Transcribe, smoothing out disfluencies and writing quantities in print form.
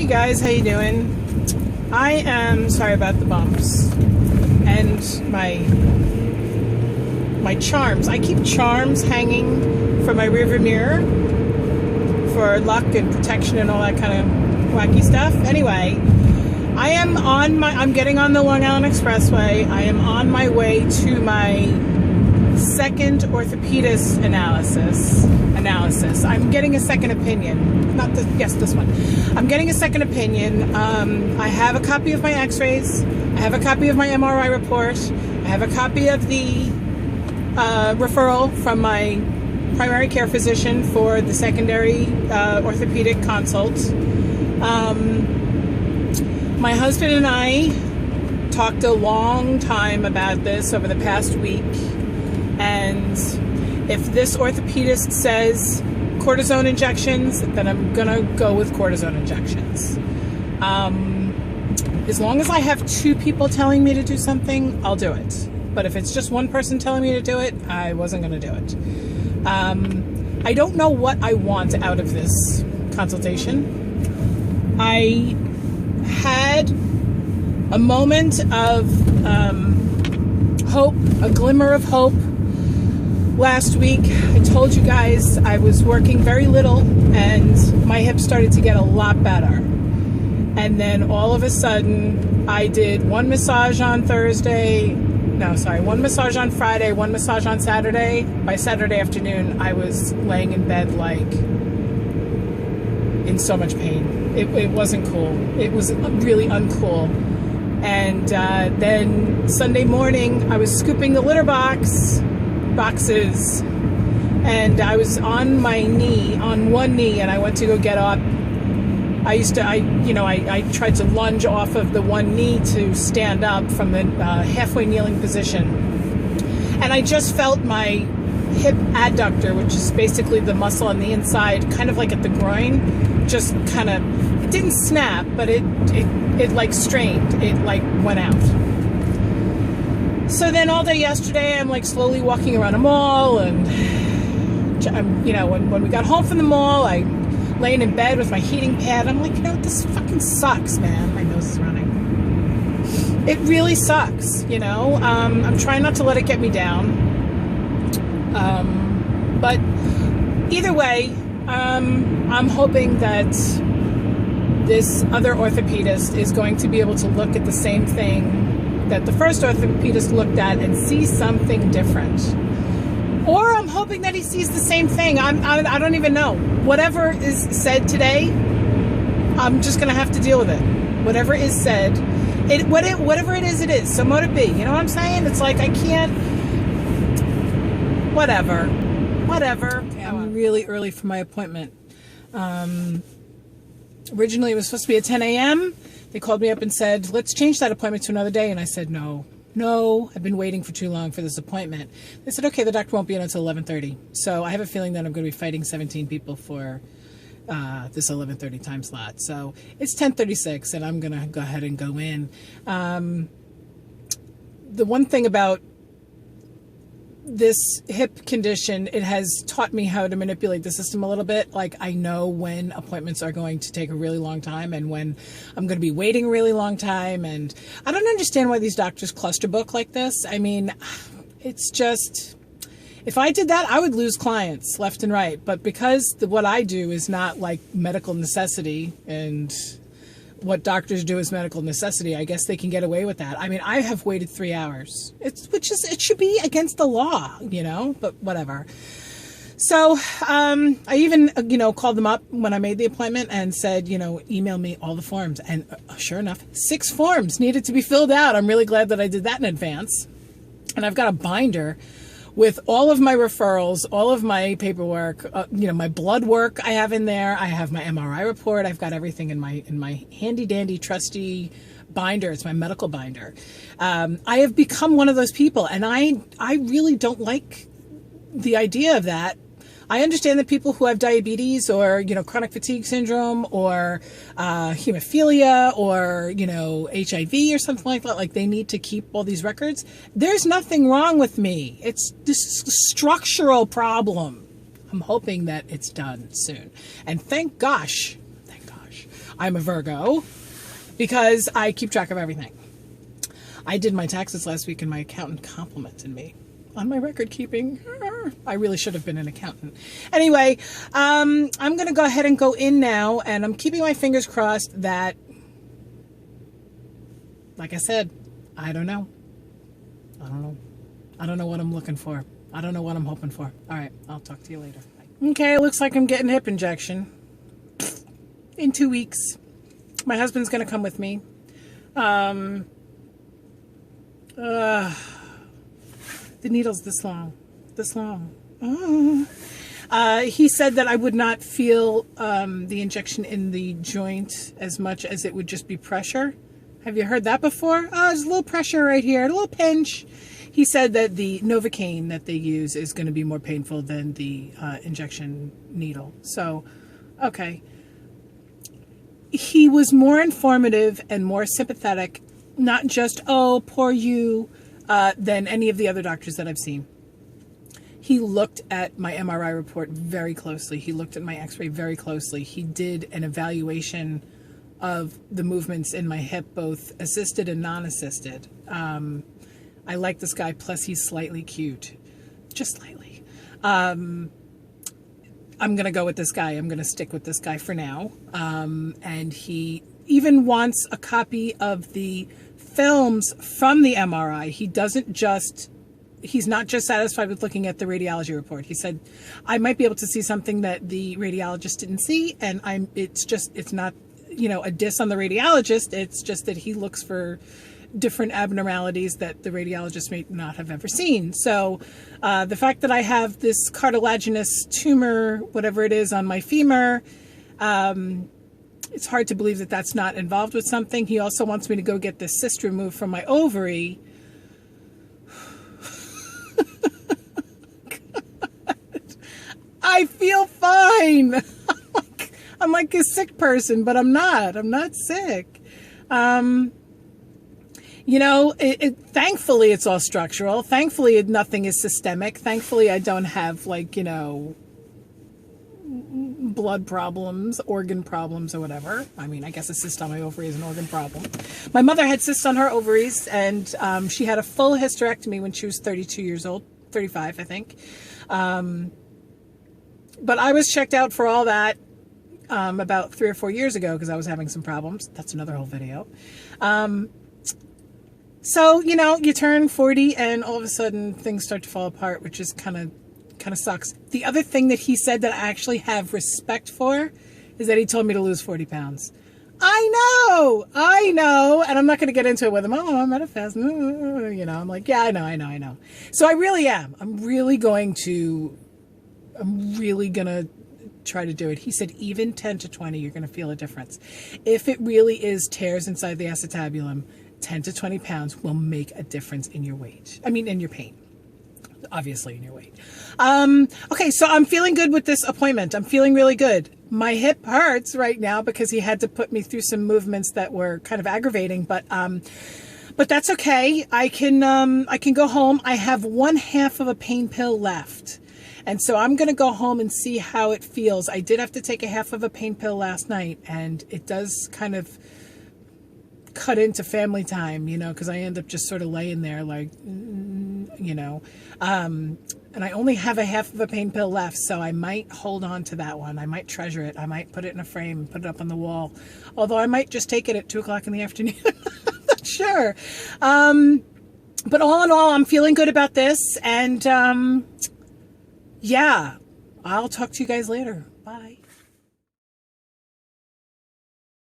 Hey guys, how you doing? I am sorry about the bumps and my charms. I keep charms hanging from my rearview mirror for luck and protection and all that kind of wacky stuff. Anyway, I'm getting on the Long Island Expressway. I am on my way to my second orthopedist analysis. I'm getting a second opinion. This one. I'm getting a second opinion. I have a copy of my x-rays. I have a copy of my MRI report. I have a copy of the referral from my primary care physician for the secondary orthopedic consult. My husband and I talked a long time about this over the past week, and if this orthopedist says cortisone injections, then I'm gonna go with cortisone injections. As long as I have two people telling me to do something, I'll do it. But if it's just one person telling me to do it, I wasn't gonna do it. I don't know what I want out of this consultation. I had a moment of hope, a glimmer of hope last week. I told you guys I was working very little and my hip started to get a lot better. And then all of a sudden I did one massage on one massage on Friday, one massage on Saturday. By Saturday afternoon, I was laying in bed like in so much pain. It wasn't cool. It was really uncool. And then Sunday morning, I was scooping the litter boxes, and I was on one knee, and I went to go get up. I tried to lunge off of the one knee to stand up from the halfway kneeling position. And I just felt my hip adductor, which is basically the muscle on the inside, kind of like at the groin, just kind of, it didn't snap, but it like strained, it like went out. So then all day yesterday, I'm like slowly walking around a mall, and when we got home from the mall, I laying in bed with my heating pad. I'm like, this fucking sucks, man. My nose is running. It really sucks, I'm trying not to let it get me down. But either way, I'm hoping that this other orthopedist is going to be able to look at the same thing that the first orthopedist looked at and see something different. Or I'm hoping that he sees the same thing. I don't even know. Whatever is said today, I'm just going to have to deal with it. Whatever is said, whatever it is, it is. So mote it be. You know what I'm saying? It's like I can't... Whatever. I'm really early for my appointment. Originally, it was supposed to be at 10 a.m. They called me up and said, let's change that appointment to another day. And I said, no, I've been waiting for too long for this appointment. They said, okay, the doctor won't be in until 11:30. So I have a feeling that I'm going to be fighting 17 people for this 11:30 time slot. So it's 10:36, and I'm going to go ahead and go in. The one thing about this hip condition, it has taught me how to manipulate the system a little bit. Like, I know when appointments are going to take a really long time and when I'm going to be waiting a really long time. And I don't understand why these doctors cluster book like this. I mean, it's just, if I did that, I would lose clients left and right. But because what I do is not like medical necessity, and what doctors do is medical necessity, I guess they can get away with that. I mean, I have waited 3 hours. It should be against the law, but whatever. So I even, called them up when I made the appointment and said, email me all the forms. And sure enough, 6 forms needed to be filled out. I'm really glad that I did that in advance. And I've got a binder with all of my referrals, all of my paperwork, my blood work I have in there. I have my MRI report. I've got everything in my handy dandy trusty binder. It's my medical binder. I have become one of those people, and I really don't like the idea of that. I understand that people who have diabetes or, chronic fatigue syndrome or hemophilia or, HIV or something like that, like they need to keep all these records. There's nothing wrong with me. It's this structural problem. I'm hoping that it's done soon. And thank gosh, I'm a Virgo because I keep track of everything. I did my taxes last week and my accountant complimented me on my record keeping. I really should have been an accountant. Anyway, I'm going to go ahead and go in now, and I'm keeping my fingers crossed that, like I said, I don't know. I don't know what I'm looking for. I don't know what I'm hoping for. All right, I'll talk to you later. Bye. Okay, it looks like I'm getting hip injection in 2 weeks. My husband's going to come with me. The needle's this long. He said that I would not feel the injection in the joint as much as it would just be pressure. Have you heard that before? Oh, there's a little pressure right here, a little pinch. He said that the Novocaine that they use is going to be more painful than the injection needle. So, okay. He was more informative and more sympathetic, not just, oh, poor you, than any of the other doctors that I've seen. He looked at my MRI report very closely. He looked at my x-ray very closely. He did an evaluation of the movements in my hip, both assisted and non-assisted. I like this guy, plus he's slightly cute. Just slightly. I'm going to go with this guy. I'm going to stick with this guy for now. And he even wants a copy of the films from the MRI. He's not just satisfied with looking at the radiology report. He said, I might be able to see something that the radiologist didn't see. And it's not, a diss on the radiologist. It's just that he looks for different abnormalities that the radiologist may not have ever seen. So the fact that I have this cartilaginous tumor, whatever it is, on my femur, it's hard to believe that that's not involved with something. He also wants me to go get this cyst removed from my ovary. I feel fine. I'm like a sick person, but I'm not. I'm not sick. Thankfully it's all structural. Thankfully nothing is systemic. Thankfully I don't have blood problems, organ problems or whatever. I mean, I guess a cyst on my ovary is an organ problem. My mother had cysts on her ovaries, and she had a full hysterectomy when she was 32 years old, 35, I think. But I was checked out for all that about 3 or 4 years ago because I was having some problems. That's another whole video. So, you turn 40 and all of a sudden things start to fall apart, which is kind of sucks. The other thing that he said that I actually have respect for is that he told me to lose 40 pounds. I know. And I'm not going to get into it with him. Oh, I'm at a fast. I'm like, yeah, I know. So I really am. I'm really going to try to do it. He said, even 10 to 20, you're going to feel a difference. If it really is tears inside the acetabulum, 10 to 20 pounds will make a difference in your weight. I mean, in your pain. Obviously in your weight. Okay, so I'm feeling good with this appointment. I'm feeling really good. My hip hurts right now because he had to put me through some movements that were kind of aggravating, but that's okay. I can go home. I have 1/2 of a pain pill left. And so I'm going to go home and see how it feels. I did have to take 1/2 of a pain pill last night, and it does kind of cut into family time, because I end up just sort of laying there and I only have 1/2 of a pain pill left, so I might hold on to that one. I might treasure it. I might put it in a frame and put it up on the wall. Although I might just take it at 2 o'clock in the afternoon. I'm not sure. But all in all, I'm feeling good about this. And yeah, I'll talk to you guys later. Bye.